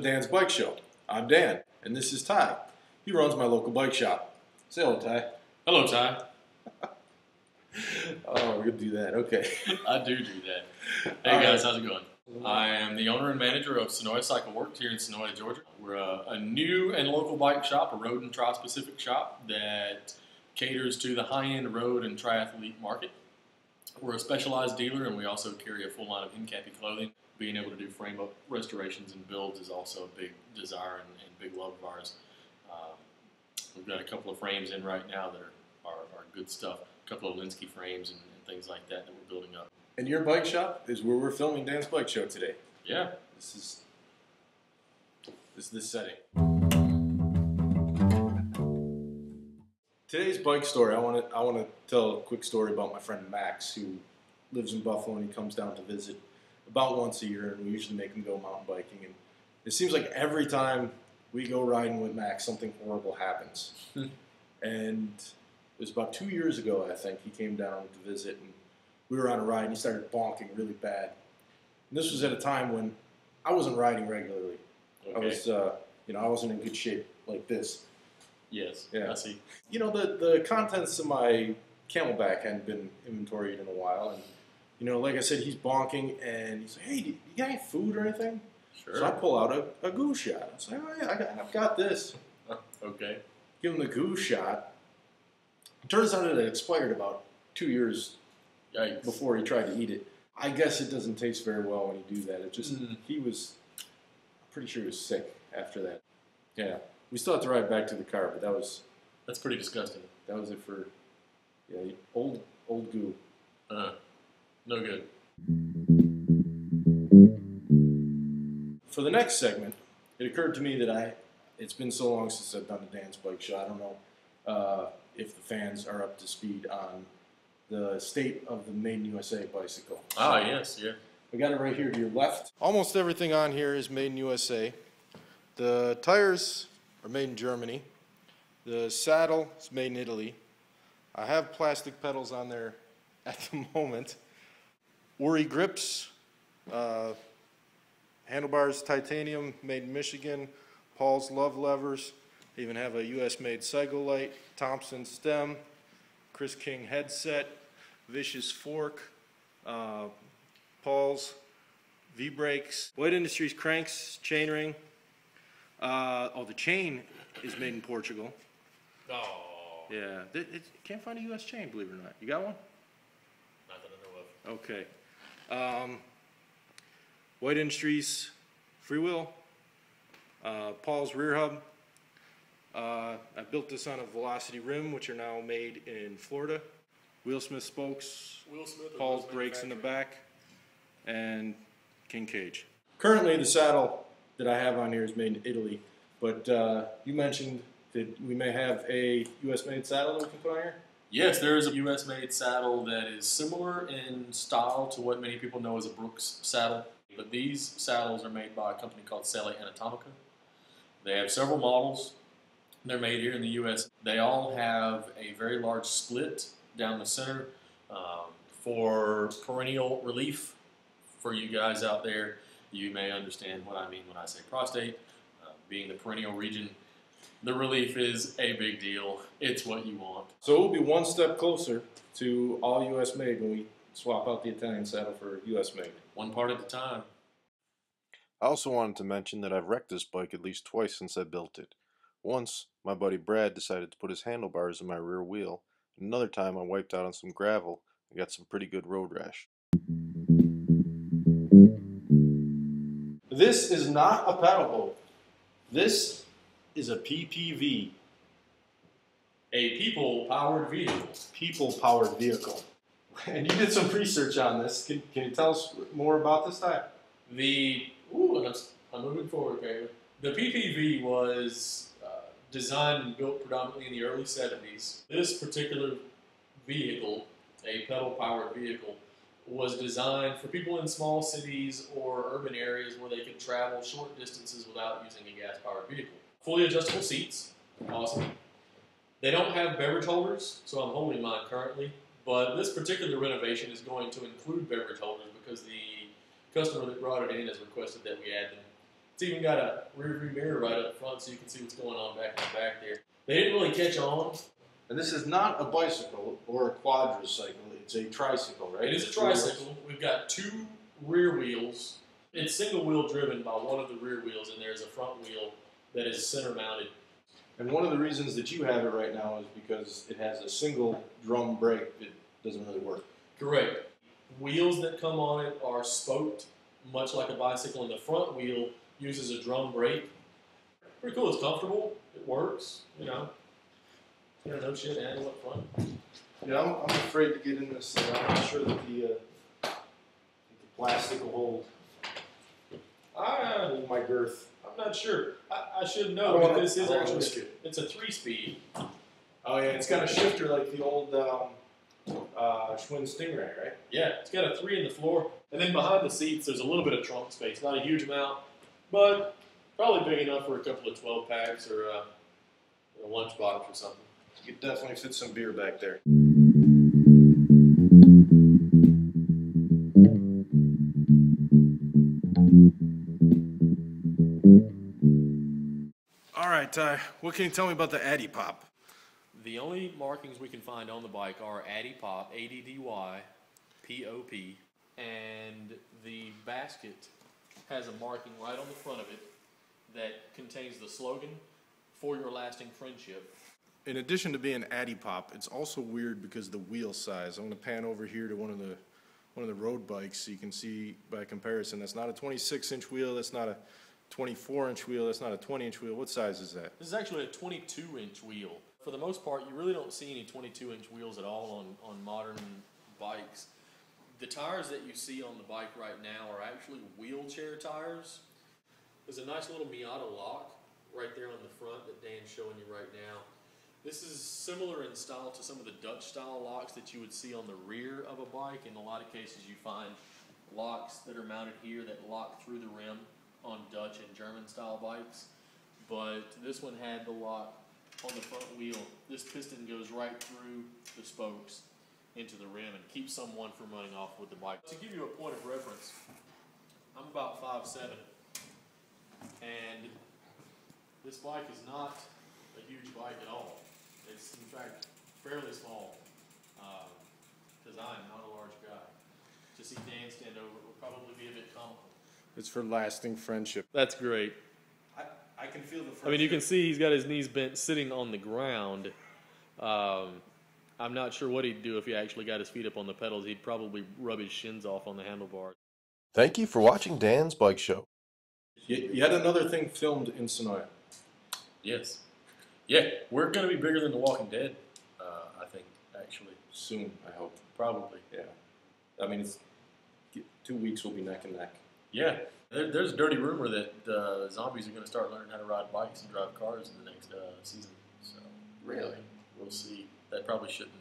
Dan's Bike Show. I'm Dan, and this is Ty. He runs my local bike shop. Say hello, Ty. Hello, Ty. Oh, we're going to do that. Okay. I do that. Hey, guys, how's it going? I am the owner and manager of Senoia Cycle Works here in Senoia, Georgia. We're a new and local bike shop, a road and tri-specific shop that caters to the high-end road and triathlete market. We're a specialized dealer, and we also carry a full line of in-cappy clothing. Being able to do frame-up restorations and builds is also a big desire and big love of ours. We've got a couple of frames in right now that are good stuff. A couple of Linsky frames and things like that we're building up. And your bike shop is where we're filming Dan's Bike Show today. Yeah. This is this setting. Today's bike story, I want to tell a quick story about my friend Max, who lives in Buffalo, and he comes down to visit about once a year, and we usually make him go mountain biking. And it seems like every time we go riding with Max, something horrible happens. And it was about 2 years ago, I think, he came down to visit, and we were on a ride, and he started bonking really bad. And this was at a time when I wasn't riding regularly. Okay. I was, I wasn't in good shape like this. Yes, Yeah. I see. You know, the contents of my Camelback hadn't been inventoried in a while, and like I said, he's bonking, and he's like, "Hey, you got any food or anything?" Sure. So I pull out a goose shot. I was like, "Oh yeah, I've got this." Okay. Give him the goose shot. It turns out it had expired about 2 years Yikes. before he tried to eat it. I guess it doesn't taste very well when you do that. It just he was, I'm pretty sure he was sick after that. Yeah, we still have to ride back to the car, but That's pretty disgusting. that was it for old goo. No good. For the next segment, it occurred to me that it's been so long since I've done a Dan's Bike Show. I don't know if the fans are up to speed on the state of the Made in USA bicycle. Ah, yes, yeah. I got it right here to your left. Almost everything on here is made in USA. The tires are made in Germany. The saddle is made in Italy. I have plastic pedals on there at the moment. Uri grips, handlebars, titanium, made in Michigan. Paul's love levers. They even have a US-made cycle light. Thompson stem. Chris King headset. Vicious fork. Paul's V-brakes. White Industries cranks, chainring. The chain is made in Portugal. Oh. Yeah, can't find a U.S. chain, believe it or not. You got one? Not that I know of. Okay. White Industries freewheel. Paul's rear hub. I built this on a Velocity rim, which are now made in Florida. Wheelsmith spokes. Paul's brakes in the back. And King cage. Currently, the saddle that I have on here is made in Italy, but you mentioned that we may have a U.S.-made saddle that we can put on here? Yes, there is a U.S.-made saddle that is similar in style to what many people know as a Brooks saddle. But these saddles are made by a company called Selle Anatomica. They have several models. They're made here in the U.S. They all have a very large split down the center for perennial relief. For you guys out there, you may understand what I mean when I say prostate. Being the perennial region, the relief is a big deal. It's what you want. So we'll be one step closer to all U.S. made when we swap out the Italian saddle for U.S. made. One part at a time. I also wanted to mention that I've wrecked this bike at least twice since I built it. Once, my buddy Brad decided to put his handlebars in my rear wheel. Another time, I wiped out on some gravel and got some pretty good road rash. This is not a pedal boat. This is a PPV. A people-powered vehicle. People-powered vehicle. And you did some research on this. Can you tell us more about this type? I'm moving forward, Caleb. The PPV was designed and built predominantly in the early 70s. This particular vehicle, a pedal-powered vehicle, was designed for people in small cities or urban areas where they could travel short distances without using a gas-powered vehicle. Fully adjustable seats, awesome. They don't have beverage holders, so I'm holding mine currently, but this particular renovation is going to include beverage holders because the customer that brought it in has requested that we add them. It's even got a rear view mirror right up front so you can see what's going on back in the back there. They didn't really catch on. And this is not a bicycle or a quadricycle. It's a tricycle, right? It is a tricycle. We've got 2 rear wheels. It's single wheel driven by one of the rear wheels, and there's a front wheel that is center mounted. And one of the reasons that you have it right now is because it has a single drum brake that doesn't really work. Correct. Wheels that come on it are spoked, much like a bicycle, and the front wheel uses a drum brake. Pretty cool. It's comfortable. It works. You know, it's got no shit handle up front. Yeah, I'm afraid to get in this thing. I'm not sure that the plastic will hold my girth. I'm not sure. I should know, but this is actually it's a 3-speed. Oh yeah, it's got a shifter like the old Schwinn Stingray, right? Yeah, it's got a 3 in the floor, and then behind the seats there's a little bit of trunk space. Not a huge amount, but probably big enough for a couple of 12 packs or a lunchbox or something. You could definitely fit some beer back there. All right, Ty, what can you tell me about the Addy Pop? The only markings we can find on the bike are Addy Pop, A-D-D-Y, P-O-P, and the basket has a marking right on the front of it that contains the slogan, "For Your Lasting Friendship." In addition to being Addy Pop, it's also weird because of the wheel size. I'm going to pan over here to one of the road bikes so you can see by comparison. That's not a 26-inch wheel. That's not a 24-inch wheel. That's not a 20-inch wheel. What size is that? This is actually a 22-inch wheel. For the most part, you really don't see any 22-inch wheels at all on modern bikes. The tires that you see on the bike right now are actually wheelchair tires. There's a nice little Miata lock right there on the front that Dan's showing you right now. This is similar in style to some of the Dutch style locks that you would see on the rear of a bike. In a lot of cases you find locks that are mounted here that lock through the rim on Dutch and German style bikes. But this one had the lock on the front wheel. This piston goes right through the spokes into the rim and keeps someone from running off with the bike. To give you a point of reference, I'm about 5'7", and this bike is not a huge bike at all. It's in fact fairly small, because I'm not a large guy. To see Dan stand over it would probably be a bit comical. It's for lasting friendship. That's great. I can feel the friendship. I mean, you can see he's got his knees bent sitting on the ground. I'm not sure what he'd do if he actually got his feet up on the pedals. He'd probably rub his shins off on the handlebars. Thank you for watching Dan's Bike Show. Yet another thing filmed in Senoia. Yes. Yeah, we're going to be bigger than The Walking Dead, I think, actually. Soon, I hope. Probably. Yeah. I mean, 2 weeks will be neck and neck. Yeah. There's a dirty rumor that zombies are going to start learning how to ride bikes and drive cars in the next season. So Really? We'll see. That probably shouldn't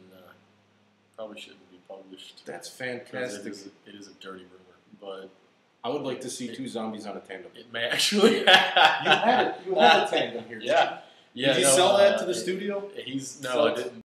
be published. That's fantastic. It is a dirty rumor, but I would like to see 2 zombies on a tandem. it may actually. You had a tandem here. Yeah. Yeah. Did you sell that to the studio? No, I didn't.